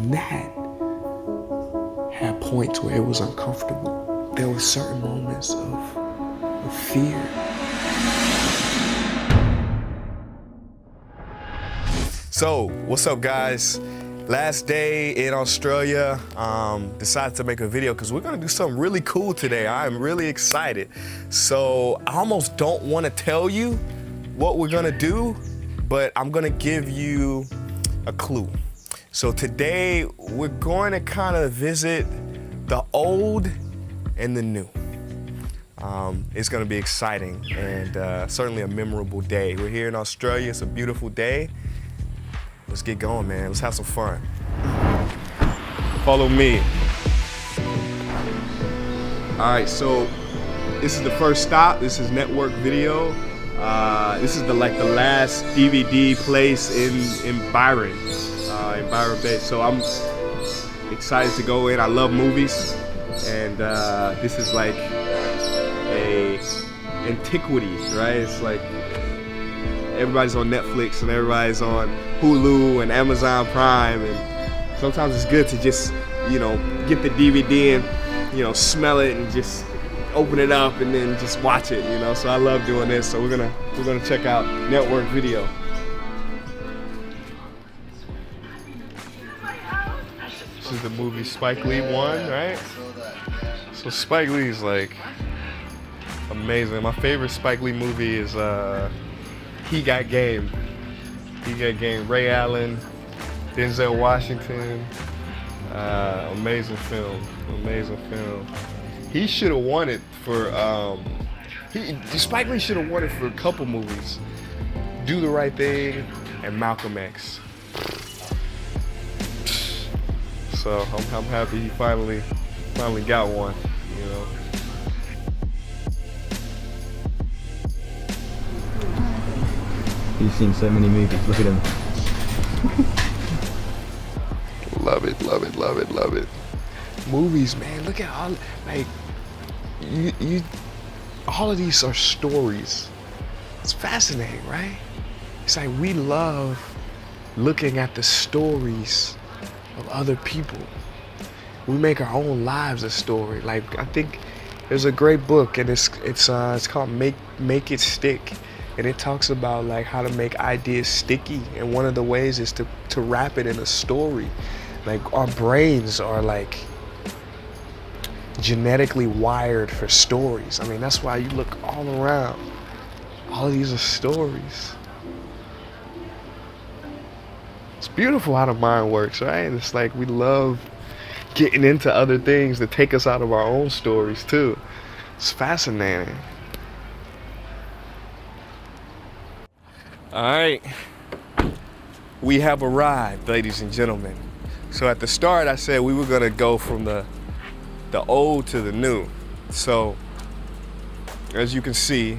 that had points where it was uncomfortable. There were certain moments of fear. So, what's up guys? Last day in Australia, decided to make a video because we're gonna do something really cool today. I'm really excited. So I almost don't wanna tell you what we're gonna do, but I'm gonna give you a clue. So today we're going to kind of visit the old and the new. It's gonna be exciting and certainly a memorable day. We're here in Australia, it's a beautiful day. Let's get going, man. Let's have some fun. Follow me. All right, so this is the first stop. This is Network Video. This is the last DVD place in Byron Bay. So I'm excited to go in. I love movies, and this is like a antiquity, right? It's like everybody's on Netflix and everybody's on Hulu and Amazon Prime, and sometimes it's good to just, you know, get the DVD and, you know, smell it and just open it up and then just watch it, you know. So I love doing this. So we're gonna check out Network Video. This is the movie Spike Lee won, right? So Spike Lee's like amazing. My favorite Spike Lee movie is He Got Game. He Got Game. Ray Allen, Denzel Washington. Amazing film. Amazing film. He should have won it for. Spike Lee should have won it for a couple movies. Do the Right Thing and Malcolm X. So I'm happy he finally got one. You know. You've seen so many movies, look at them. Love it, love it, love it, love it. Movies, man, look at all, like, all of these are stories. It's fascinating, right? It's like we love looking at the stories of other people. We make our own lives a story. Like, I think there's a great book, and it's called Make It Stick. And it talks about like how to make ideas sticky, and one of the ways is to wrap it in a story. Like our brains are like genetically wired for stories. I mean, that's why you look all around. All of these are stories. It's beautiful how the mind works, right? And it's like we love getting into other things that take us out of our own stories too. It's fascinating. All right, we have arrived, ladies and gentlemen. So at the start, I said we were gonna go from the old to the new. So as you can see,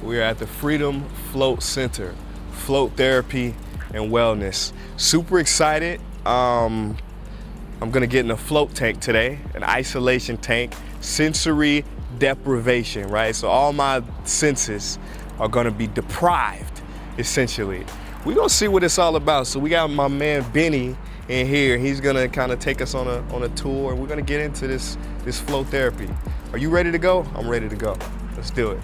we are at the Freedom Float Center, float therapy and wellness. Super excited. I'm gonna get in a float tank today, an isolation tank, sensory deprivation, right? So all my senses are gonna be deprived. Essentially, we're gonna see what it's all about. So we got my man Benny in here. He's gonna kind of take us on a tour. We're gonna get into this flow therapy. Are you ready to go? I'm ready to go. Let's do it.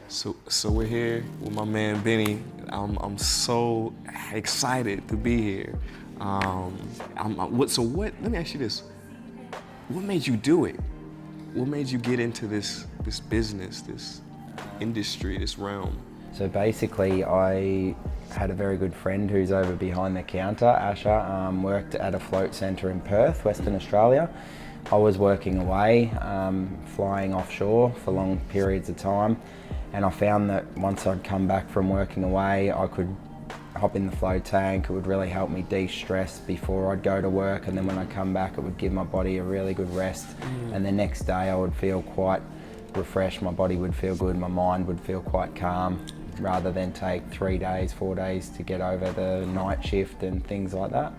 So we're here with my man Benny. I'm so excited to be here. Let me ask you this: what made you do it? What made you get into this business, this industry, this realm? So basically, I had a very good friend who's over behind the counter, Asher, worked at a float centre in Perth, Western Australia. I was working away, flying offshore for long periods of time, and I found that once I'd come back from working away, I could hop in the float tank. It would really help me de-stress before I'd go to work, and then when I come back, it would give my body a really good rest. And the next day I would feel quite refreshed, my body would feel good, my mind would feel quite calm, rather than take 3 days, 4 days to get over the night shift and things like that.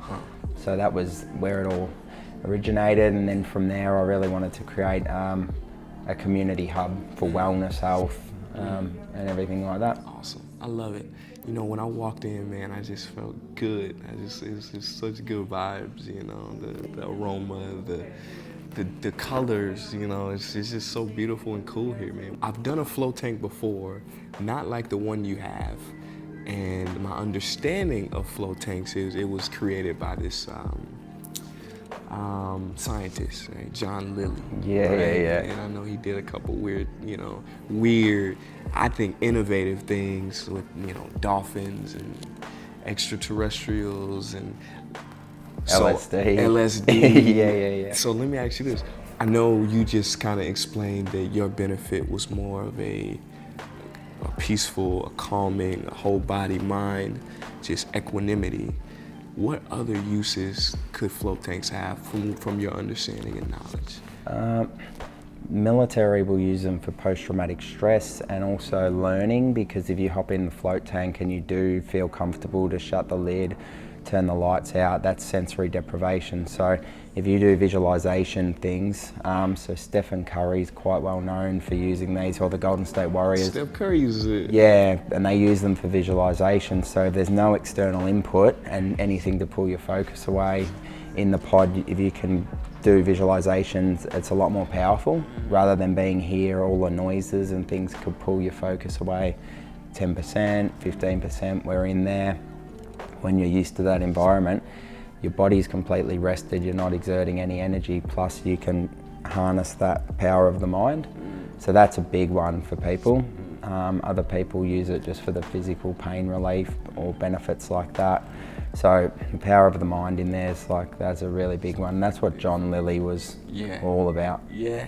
So that was where it all originated, and then from there I really wanted to create a community hub for wellness, health, and everything like that. Awesome, I love it. you know, when I walked in, man, I just felt good. It was just such good vibes, you know, the aroma, the colors, you know, it's just so beautiful and cool here, man. I've done a float tank before, not like the one you have. And my understanding of float tanks is it was created by this scientist, right? John Lilly. Yeah, right? yeah. And I know he did a couple weird, I think innovative things with, dolphins and extraterrestrials and LSD. LSD. Yeah. So let me ask you this. I know you just kind of explained that your benefit was more of a peaceful, a calming, a whole body, mind, just equanimity. What other uses could float tanks have from your understanding and knowledge? Military will use them for post-traumatic stress and also learning, because if you hop in the float tank and you do feel comfortable to shut the lid, turn the lights out, that's sensory deprivation. So if you do visualization things, so Stephen Curry's quite well known for using these, or the Golden State Warriors. Steph Curry uses it. Yeah, and they use them for visualization, so there's no external input and anything to pull your focus away. In the pod, if you can do visualizations, it's a lot more powerful. Rather than being here, all the noises and things could pull your focus away. 10%, 15%, we're in there. When you're used to that environment, your body's completely rested, you're not exerting any energy, plus you can harness that power of the mind. So that's a big one for people. Other people use it just for the physical pain relief or benefits like that. So the power of the mind in there is like, that's a really big one. That's what John Lilly was all about. Yeah.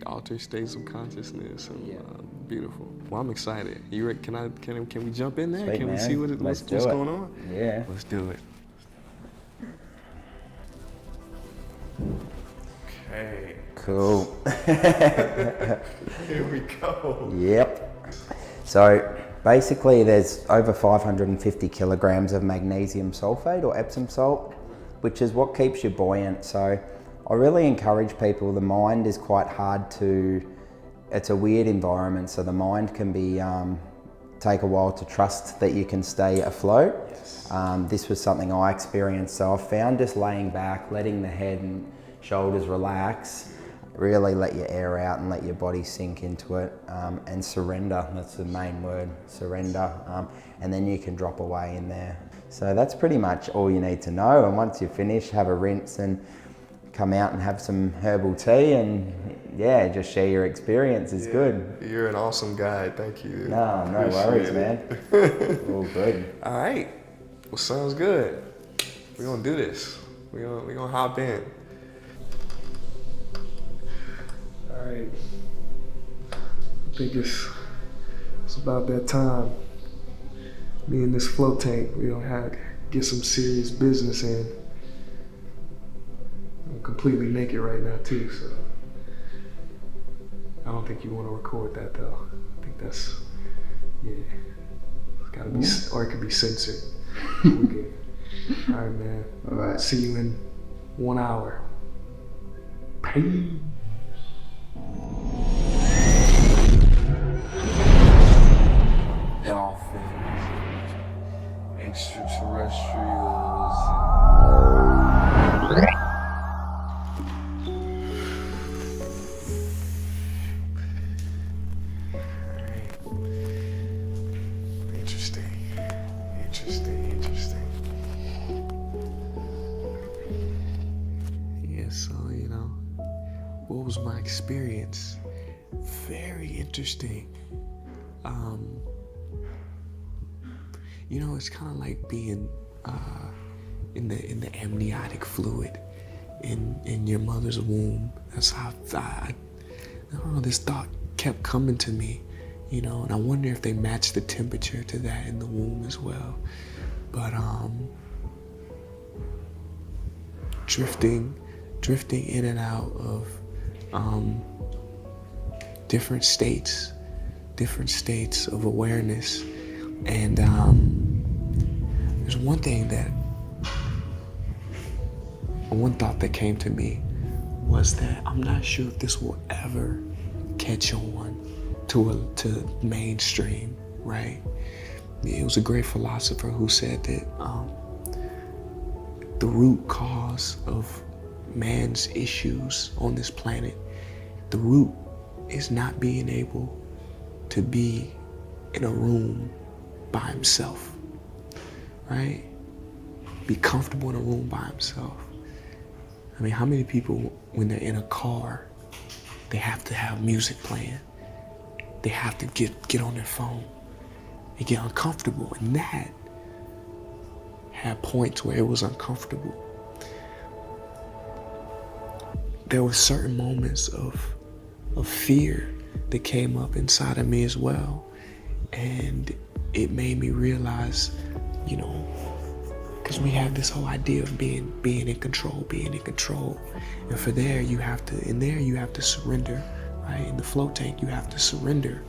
Altered states of consciousness and beautiful. Well, I'm excited. You ready? Can we jump in there? Sweet, can man. we see what's going on? Yeah. Let's do it. Okay. Cool. Here we go. Yep. So basically there's over 550 kilograms of magnesium sulfate or Epsom salt, which is what keeps you buoyant. So I really encourage people, the mind is quite hard it's a weird environment, so the mind can be, take a while to trust that you can stay afloat. Yes. This was something I experienced, so I found just laying back, letting the head and shoulders relax, really let your air out and let your body sink into it, and surrender, that's the main word, surrender, and then you can drop away in there. So that's pretty much all you need to know, and once you finish, have a rinse and come out and have some herbal tea and just share your experience. It's good. You're an awesome guy, thank you. No worries, man. All good. All right, well, sounds good. We're gonna do this. We're gonna hop in. All right, I think it's about that time. Me and this float tank, we don't have to get some serious business in. I'm completely naked right now too, so I don't think you want to record that though. I think that's, it's gotta be, or it could be censored. We're good. All right, man. All right. See you in 1 hour. Peace. Dolphins, extraterrestrials. Interesting. Yeah, so, what was my experience? Very interesting. It's kind of like being in the amniotic fluid in your mother's womb. That's how I don't know, this thought kept coming to me, and I wonder if they match the temperature to that in the womb as well. But drifting in and out of different states of awareness. And there's one thought that came to me was that I'm not sure if this will ever catch on to mainstream, right? it was a great philosopher who said that the root cause of man's issues on this planet, the root is not being able to be in a room by himself, right? Be comfortable in a room by himself. I mean, how many people, when they're in a car, they have to have music playing? They have to get on their phone. They get uncomfortable, and that had points where it was uncomfortable. There were certain moments of fear that came up inside of me as well, and it made me realize, you know, because we have this whole idea of being in control, and for there you have to surrender, right? In the float tank, you have to surrender.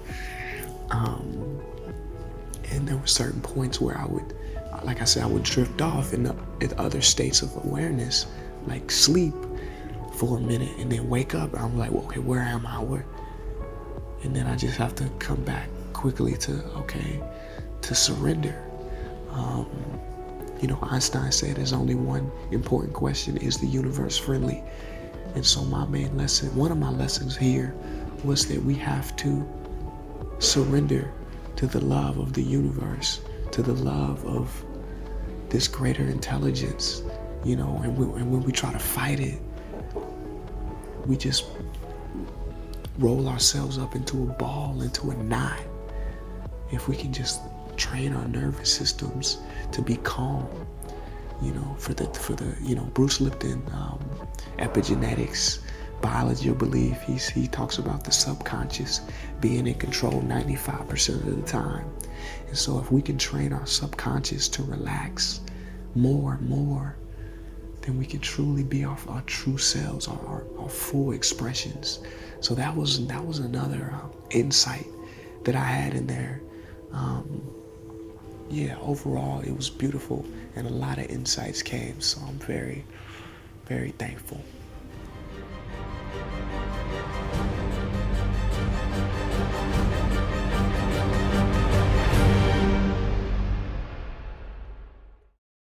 And there were certain points where I would, like I said, I would drift off in other states of awareness, like sleep for a minute, and then wake up. And I'm like, well, okay, where am I? And then I just have to come back quickly to surrender. You know, Einstein said there's only one important question: is the universe friendly? And so one of my lessons here was that we have to surrender to the love of the universe, to the love of this greater intelligence, you know, and when we try to fight it, we just roll ourselves up into a ball, into a knot. If we can just train our nervous systems to be calm, you know, for the you know, Bruce Lipton, epigenetics, biology of belief, he talks about the subconscious being in control 95% of the time. And so if we can train our subconscious to relax more and more, then we can truly be our true selves, our full expressions. So that was another insight that I had in there. Yeah, overall it was beautiful, and a lot of insights came, so I'm very, very thankful.